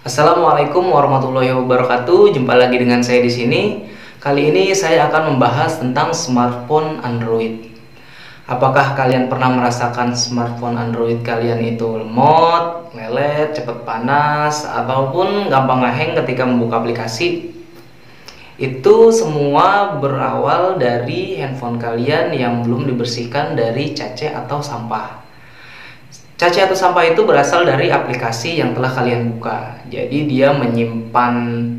Assalamualaikum warahmatullahi wabarakatuh. Jumpa lagi dengan saya di sini. Kali ini saya akan membahas tentang smartphone Android. Apakah kalian pernah merasakan smartphone Android kalian itu lemot, lelet, cepat panas, ataupun gampang ngehang ketika membuka aplikasi? Itu semua berawal dari handphone kalian yang belum dibersihkan dari cache atau sampah. Cache atau sampah itu berasal dari aplikasi yang telah kalian buka. Jadi dia menyimpan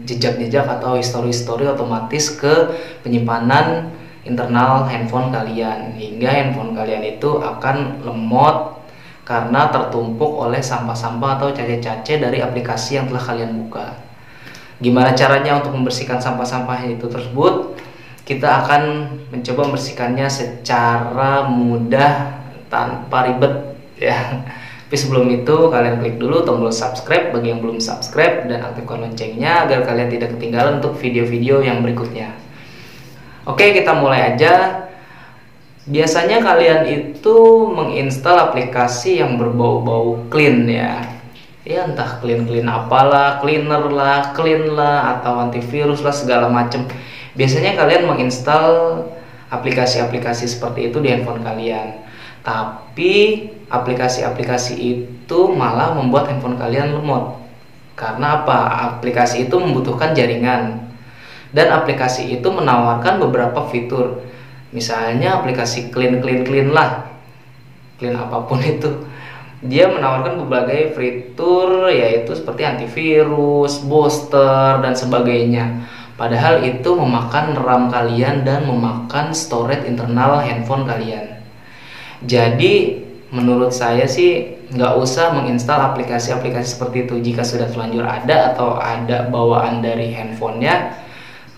jejak-jejak atau histori-histori otomatis ke penyimpanan internal handphone kalian, hingga handphone kalian itu akan lemot karena tertumpuk oleh sampah-sampah atau cache-cache dari aplikasi yang telah kalian buka. Gimana caranya untuk membersihkan sampah-sampah itu tersebut? Kita akan mencoba membersihkannya secara mudah tanpa ribet ya. Tapi sebelum itu kalian klik dulu tombol subscribe bagi yang belum subscribe dan aktifkan loncengnya agar kalian tidak ketinggalan untuk video-video yang berikutnya. Oke, kita mulai aja. Biasanya kalian itu menginstal aplikasi yang berbau-bau clean ya. Ya entah clean apalah, cleaner lah, clean lah, atau antivirus lah, segala macam. Biasanya kalian menginstal aplikasi-aplikasi seperti itu di handphone kalian. Tapi aplikasi-aplikasi itu malah membuat handphone kalian lemot. Karena apa? Aplikasi itu membutuhkan jaringan. Dan aplikasi itu menawarkan beberapa fitur. Misalnya aplikasi clean lah. Clean apapun itu. Dia menawarkan berbagai fitur yaitu seperti antivirus, booster, dan sebagainya. Padahal itu memakan RAM kalian dan memakan storage internal handphone kalian. Jadi menurut saya sih nggak usah menginstal aplikasi-aplikasi seperti itu. Jika sudah terlanjur ada atau ada bawaan dari handphonenya,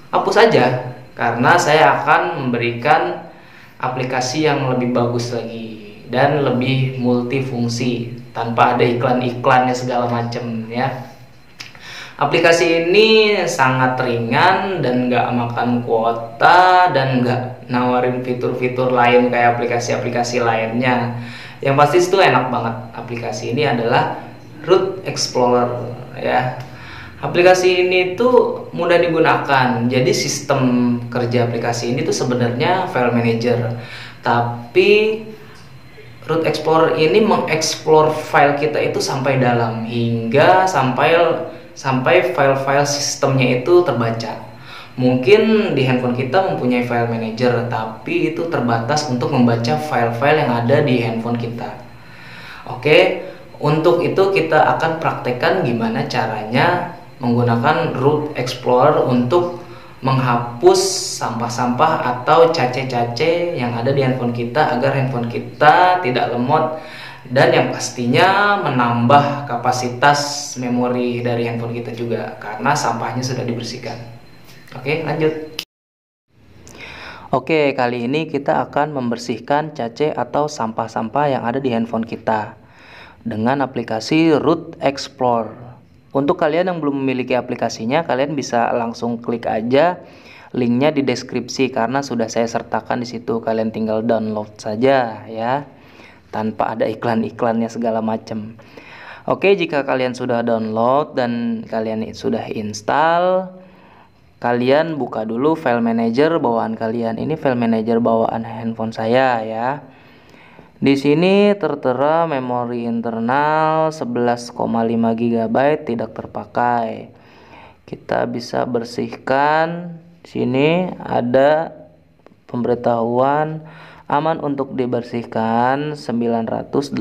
hapus saja. Karena saya akan memberikan aplikasi yang lebih bagus lagi dan lebih multifungsi tanpa ada iklan-iklannya segala macam ya. Aplikasi ini sangat ringan dan nggak makan kuota dan nggak nawarin fitur-fitur lain kayak aplikasi-aplikasi lainnya. Yang pasti itu enak banget. Aplikasi ini adalah Root Explorer ya. Aplikasi ini tuh mudah digunakan. Jadi sistem kerja aplikasi ini tuh sebenarnya file manager. Tapi Root Explorer ini mengeksplor file kita itu sampai dalam hingga sampai file-file sistemnya itu terbaca. Mungkin di handphone kita mempunyai file manager, tapi itu terbatas untuk membaca file-file yang ada di handphone kita. Oke, untuk itu kita akan praktekkan gimana caranya menggunakan Root Explorer untuk menghapus sampah-sampah atau cache-cache yang ada di handphone kita agar handphone kita tidak lemot. Dan yang pastinya menambah kapasitas memori dari handphone kita juga karena sampahnya sudah dibersihkan. Oke, lanjut. Oke, kali ini kita akan membersihkan cache atau sampah-sampah yang ada di handphone kita dengan aplikasi Root Explorer. Untuk kalian yang belum memiliki aplikasinya, kalian bisa langsung klik aja linknya di deskripsi karena sudah saya sertakan di situ. Kalian tinggal download saja ya, tanpa ada iklan-iklannya segala macam. Oke, jika kalian sudah download dan kalian sudah install, kalian buka dulu file manager bawaan kalian. Ini file manager bawaan handphone saya ya. Di sini tertera memori internal 11,5 GB tidak terpakai. Kita bisa bersihkan. Sini ada pemberitahuan aman untuk dibersihkan 985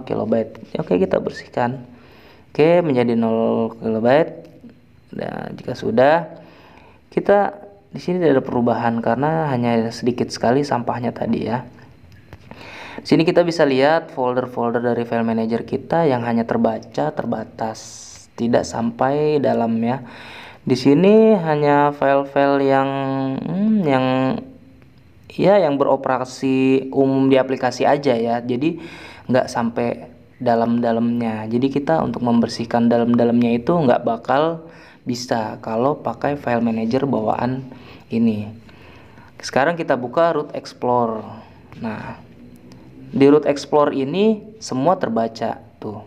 KB. Oke, kita bersihkan. Oke, menjadi 0 KB. Nah, jika sudah, kita di sini tidak ada perubahan karena hanya sedikit sekali sampahnya tadi ya. Di sini kita bisa lihat folder-folder dari file manager kita yang hanya terbaca terbatas, tidak sampai dalam ya. Di sini hanya file-file yang beroperasi umum di aplikasi aja ya, jadi nggak sampai dalam-dalamnya. Jadi kita untuk membersihkan dalam-dalamnya itu nggak bakal bisa kalau pakai file manager bawaan ini. Sekarang kita buka Root Explorer. Nah, di Root Explorer ini semua terbaca tuh.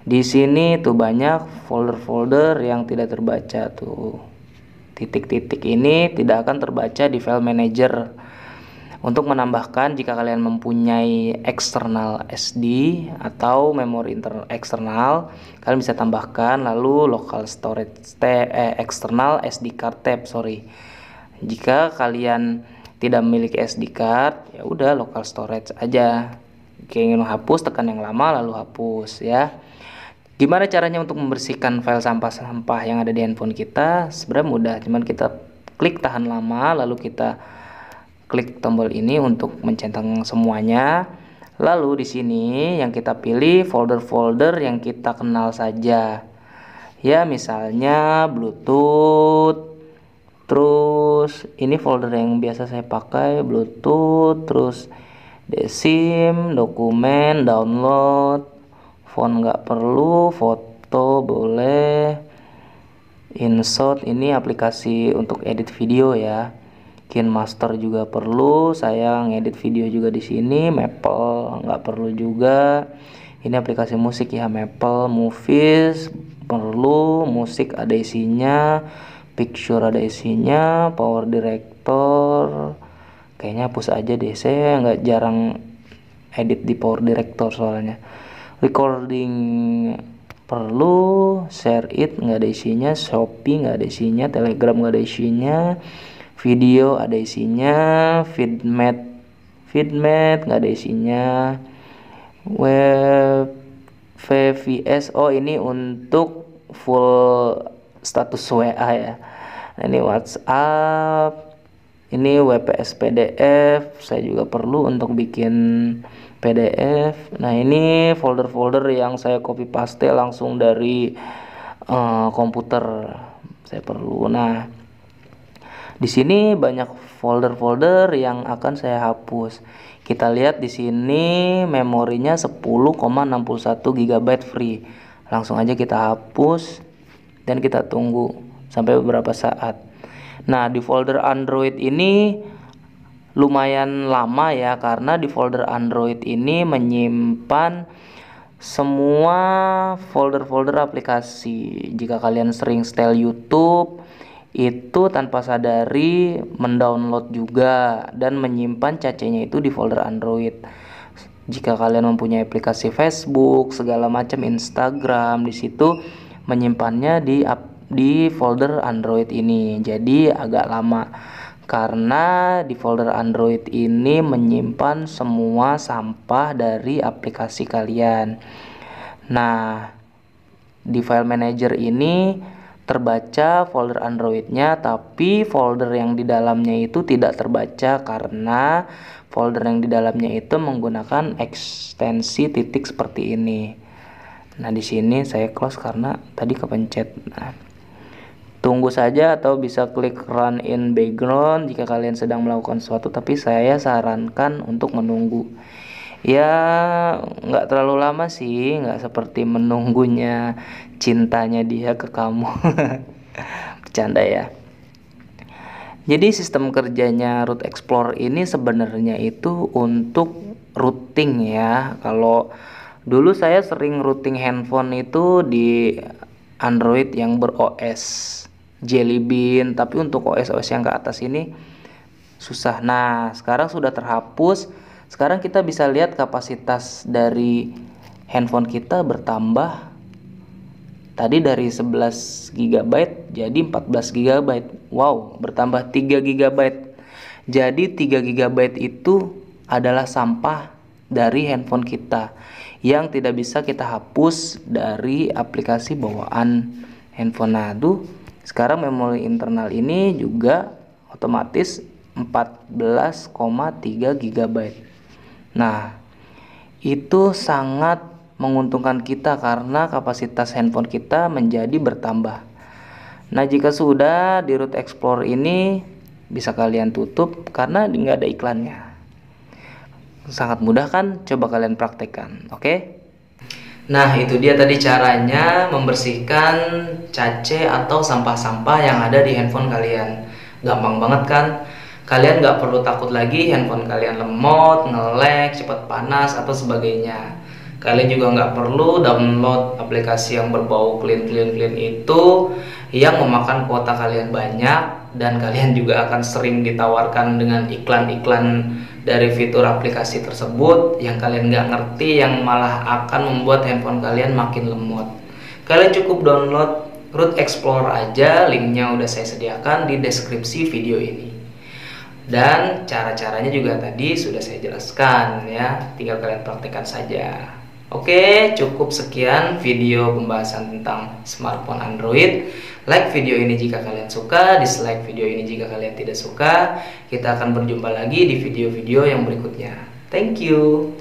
Di sini tuh banyak folder-folder yang tidak terbaca tuh. Titik-titik ini tidak akan terbaca di file manager. Untuk menambahkan, jika kalian mempunyai eksternal SD atau memori eksternal, kalian bisa tambahkan, lalu local storage eksternal SD card tab, Jika kalian tidak memiliki SD card, ya udah local storage aja. Jika ingin menghapus, tekan yang lama lalu hapus ya. Gimana caranya untuk membersihkan file sampah-sampah yang ada di handphone kita? Sebenarnya mudah, cuman kita klik tahan lama, lalu kita klik tombol ini untuk mencentang semuanya. Lalu di sini yang kita pilih folder-folder yang kita kenal saja. Ya, misalnya Bluetooth. Terus ini folder yang biasa saya pakai, Bluetooth, terus DSIM, dokumen, download, font nggak perlu, foto boleh, InShot ini aplikasi untuk edit video ya. KineMaster juga perlu, saya ngedit video juga di sini. Maple nggak perlu juga. Ini aplikasi musik ya, Maple Movies perlu, musik ada isinya, picture ada isinya, power director kayaknya hapus aja deh, saya nggak jarang edit di power director soalnya. Recording perlu, share it nggak ada isinya, Shopee nggak ada isinya, Telegram nggak ada isinya, video ada isinya, feedmat nggak ada isinya, web VVS, oh ini untuk full status WA ya. Nah, ini WhatsApp, ini WPS PDF, saya juga perlu untuk bikin PDF. Nah, ini folder-folder yang saya copy paste langsung dari komputer, saya perlu. Nah, di sini banyak folder-folder yang akan saya hapus. Kita lihat di sini memorinya 10,61 GB free. Langsung aja kita hapus dan kita tunggu sampai beberapa saat. Nah, di folder Android ini lumayan lama ya, karena di folder Android ini menyimpan semua folder-folder aplikasi. Jika kalian sering setel YouTube, itu tanpa sadari mendownload juga dan menyimpan cacenya itu di folder Android. Jika kalian mempunyai aplikasi Facebook, segala macam, Instagram, di situ menyimpannya di folder Android ini. Jadi agak lama karena di folder Android ini menyimpan semua sampah dari aplikasi kalian. Nah, di file manager ini terbaca folder Androidnya, tapi folder yang di dalamnya itu tidak terbaca karena folder yang di dalamnya itu menggunakan ekstensi titik seperti ini. Nah, di sini saya close karena tadi kepencet. Nah, tunggu saja atau bisa klik run in background jika kalian sedang melakukan sesuatu, tapi saya sarankan untuk menunggu. Ya, nggak terlalu lama sih, nggak seperti menunggunya cintanya dia ke kamu. Bercanda ya. Jadi sistem kerjanya Root Explorer ini sebenarnya itu untuk routing ya. Kalau dulu saya sering routing handphone itu di Android yang ber-OS Jelly Bean, tapi untuk OS-OS yang ke atas ini susah. Nah, sekarang sudah terhapus. Sekarang kita bisa lihat kapasitas dari handphone kita bertambah. Tadi dari 11 GB jadi 14 GB. Wow, bertambah 3 GB. Jadi 3 GB itu adalah sampah dari handphone kita yang tidak bisa kita hapus dari aplikasi bawaan handphone. Nah, sekarang memori internal ini juga otomatis 14,3 GB. Nah, itu sangat menguntungkan kita karena kapasitas handphone kita menjadi bertambah. Nah, jika sudah di Root Explorer ini bisa kalian tutup karena nggak ada iklannya. Sangat mudah kan? Coba kalian praktekkan, oke? Nah, itu dia tadi caranya membersihkan cache atau sampah-sampah yang ada di handphone kalian. Gampang banget kan? Kalian nggak perlu takut lagi handphone kalian lemot, nge-lag, cepat panas, atau sebagainya. Kalian juga nggak perlu download aplikasi yang berbau clean itu yang memakan kuota kalian banyak, dan kalian juga akan sering ditawarkan dengan iklan-iklan dari fitur aplikasi tersebut yang kalian nggak ngerti, yang malah akan membuat handphone kalian makin lemot. Kalian cukup download Root Explorer aja, linknya udah saya sediakan di deskripsi video ini. Dan cara-caranya juga tadi sudah saya jelaskan ya, tinggal kalian praktekkan saja. Oke, cukup sekian video pembahasan tentang smartphone Android. Like video ini jika kalian suka, dislike video ini jika kalian tidak suka. Kita akan berjumpa lagi di video-video yang berikutnya. Thank you.